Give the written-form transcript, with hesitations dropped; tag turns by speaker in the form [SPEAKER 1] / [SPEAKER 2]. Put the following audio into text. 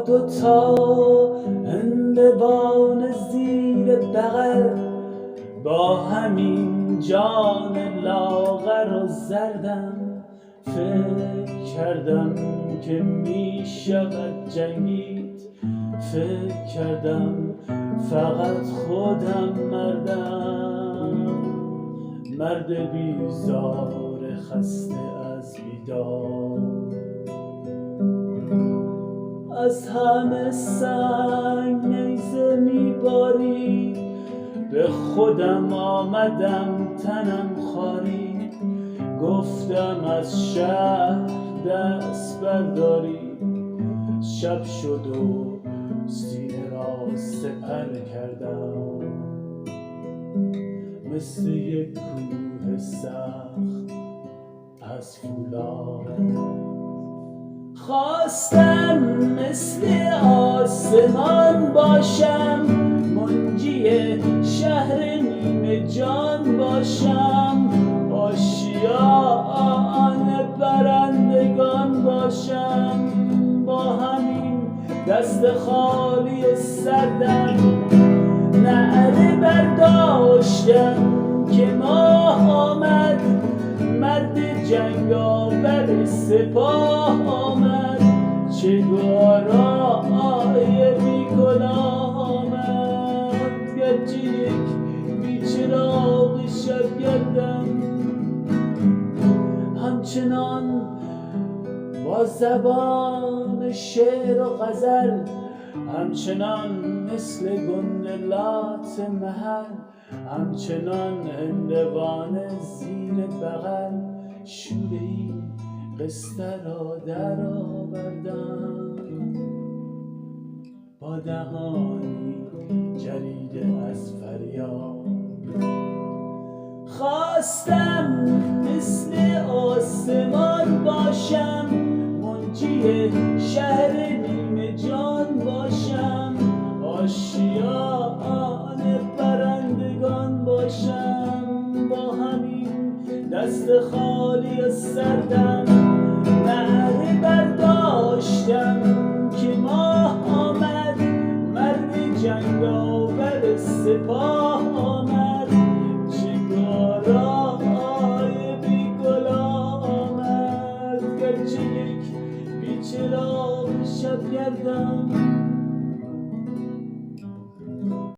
[SPEAKER 1] دوتا هندوان زیر بغل، با همین جان لاغر و زردم فکر کردم که می شود جنگید، فکر کردم فقط خودم مردم، مرد بیزار خسته از بیدار. از همه سنگ نیزه میبارید، به خودم آمدم تنم خارید، گفتم از شهر دست بردارید، شب شد و سینه را سپر کردم، مثل یک کوه سخت از فولاد. خواستم مثل آسمان باشم، منجی شهر نیمه جان باشم، آشیان پرندگان باشم، با همین دست خالی و سردم نعره برداشتم که ماه آمد، مرد جنگاور سپاه آمد، چگارای بیگناه آمد، گرچه یک بیچراغ شبگردم، همچنان با زبان شعر و غزل، همچنان مثل گندلات محل، همچنان هندوان زیر بغل، شوره این قصه را در آوردم، با دهانی جریده از فریاد. خواستم مثل آسمان باشم، منجی شهر نیمه جان باشم، آشیان پرندگان باشم، با همین دست خالی و سردم نعره برداشتم که ماه آمد، مرد جنگاور سپاه